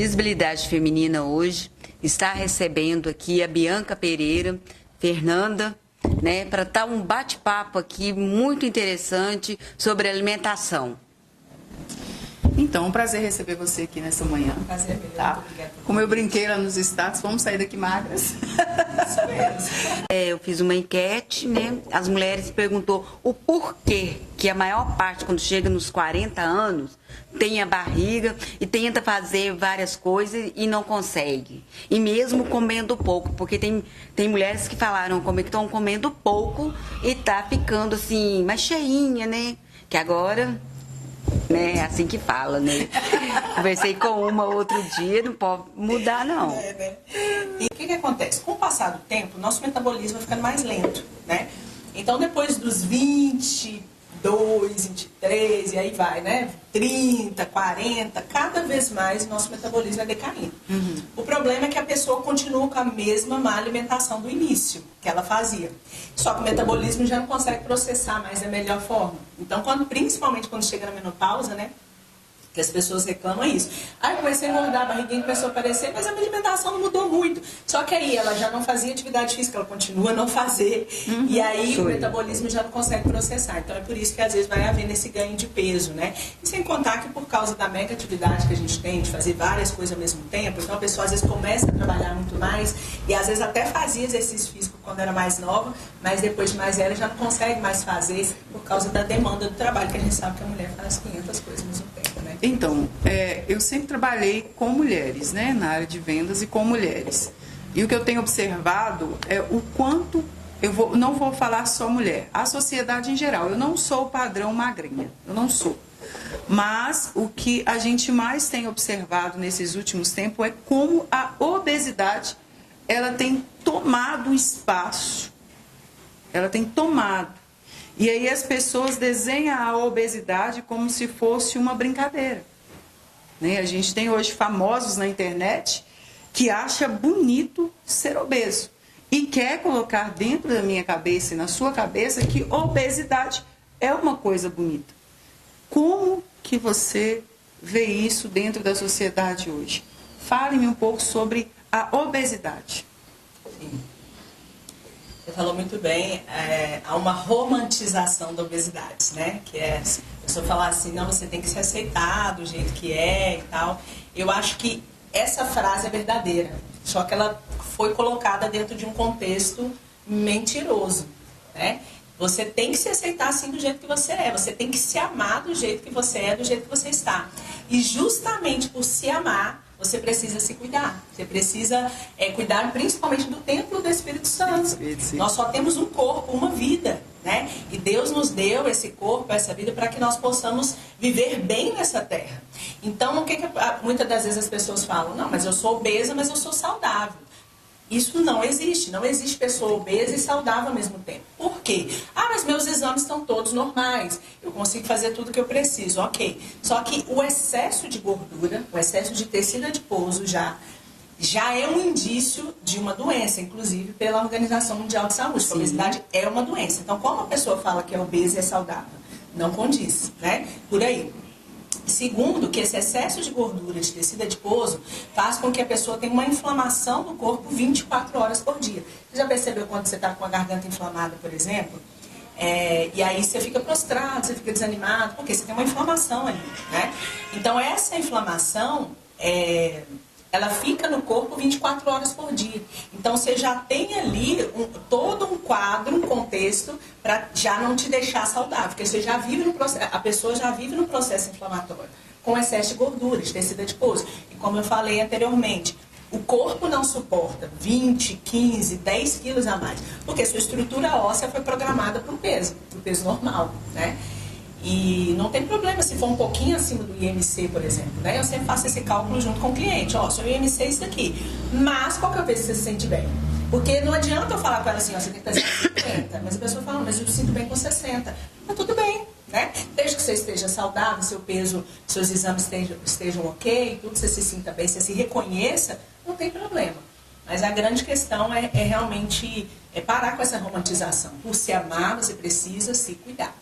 Visibilidade Feminina hoje está recebendo aqui a Bianca Pereira, Fernanda, né, para estar um bate-papo aqui muito interessante sobre alimentação. Então, um prazer receber você aqui nessa manhã. Prazer é meu, tá? Como eu brinquei lá nos status, vamos sair daqui magras. Isso mesmo. Eu fiz uma enquete, né? As mulheres perguntou o porquê que a maior parte, quando chega nos 40 anos, tem a barriga e tenta fazer várias coisas e não consegue. E mesmo comendo pouco, porque tem mulheres que falaram como é que estão comendo pouco e tá ficando assim, mais cheinha, né? Que agora... né? É assim que fala, né? Conversei com uma outro dia, não pode mudar, não. Né? E o que acontece? Com o passar do tempo, nosso metabolismo vai ficando mais lento, né? Então, depois dos 22, 23, e aí vai, né? 30, 40, cada vez mais o nosso metabolismo vai decaindo. O problema é que a pessoa continua com a mesma má alimentação do início que ela fazia. Só que o metabolismo já não consegue processar mais da melhor forma. Então, principalmente quando chega na menopausa, né? Que as pessoas reclamam isso. Aí eu comecei a engordar, a barriguinha começou a aparecer, mas a minha alimentação não mudou muito. Só que aí ela já não fazia atividade física, ela continua a não fazer. E aí o metabolismo já não consegue processar. Então é por isso que às vezes vai havendo esse ganho de peso, né? E sem contar que por causa da mega atividade que a gente tem, de fazer várias coisas ao mesmo tempo, então a pessoa às vezes começa a trabalhar muito mais e às vezes até fazia exercício físico quando era mais nova, mas depois de mais velha já não consegue mais fazer por causa da demanda do trabalho, que a gente sabe que a mulher faz 500 coisas ao mesmo tempo, né? Então, eu sempre trabalhei com mulheres, né, na área de vendas e com mulheres. E o que eu tenho observado é o quanto, não vou falar só mulher, a sociedade em geral. Eu não sou o padrão magrinha, eu não sou. Mas o que a gente mais tem observado nesses últimos tempos é como a obesidade, ela tem tomado espaço, ela tem tomado. E aí as pessoas desenham a obesidade como se fosse uma brincadeira. Né? A gente tem hoje famosos na internet que acha bonito ser obeso. E quer colocar dentro da minha cabeça e na sua cabeça que obesidade é uma coisa bonita. Como que você vê isso dentro da sociedade hoje? Fale-me um pouco sobre a obesidade. Sim. Você falou muito bem, há uma romantização da obesidade, né? Que é a pessoa falar assim, não, você tem que se aceitar do jeito que é e tal. Eu acho que essa frase é verdadeira, só que ela foi colocada dentro de um contexto mentiroso, né? Você tem que se aceitar assim do jeito que você é, você tem que se amar do jeito que você é, do jeito que você está. E justamente por se amar, você precisa se cuidar. Você precisa cuidar principalmente do templo do Espírito Santo. Nós só temos um corpo, uma vida, né? E Deus nos deu esse corpo, essa vida, para que nós possamos viver bem nessa terra. Então, o que muitas das vezes as pessoas falam? Não, mas eu sou obesa, mas eu sou saudável. Isso não existe. Não existe pessoa obesa e saudável ao mesmo tempo. Por quê? Ah, mas meus exames estão todos normais. Eu consigo fazer tudo o que eu preciso. Ok. Só que o excesso de gordura, o excesso de tecido adiposo já é um indício de uma doença, inclusive pela Organização Mundial de Saúde. A obesidade é uma doença. Então, como a pessoa fala que é obesa e é saudável? Não condiz, né? Por aí. Segundo, que esse excesso de gordura, de tecido adiposo, faz com que a pessoa tenha uma inflamação do corpo 24 horas por dia. Você já percebeu quando você está com a garganta inflamada, por exemplo? E aí você fica prostrado, você fica desanimado, porque você tem uma inflamação ali, né? Então essa inflamação, ela fica no corpo 24 horas por dia. Então você já tem ali todo um quadro, um contexto para já não te deixar saudável, porque você já vive no processo, a pessoa já vive no processo inflamatório, com excesso de gordura, de tecido adiposo. E como eu falei anteriormente, o corpo não suporta 20, 15, 10 quilos a mais, porque sua estrutura óssea foi programada para o peso normal, né? E não tem problema se for um pouquinho acima do IMC, por exemplo, né? Eu sempre faço esse cálculo junto com o cliente. Ó, seu IMC é isso aqui. Mas qual que é o peso que você se sente bem? Porque não adianta eu falar com ela assim, ó, você tem que fazer 50. Mas a pessoa fala, mas eu me sinto bem com 60. Mas tudo bem, né? Desde que você esteja saudável, seu peso, seus exames estejam ok, tudo, você se sinta bem, você se reconheça, não tem problema. Mas a grande questão é realmente parar com essa romantização. Por se amar, você precisa se cuidar.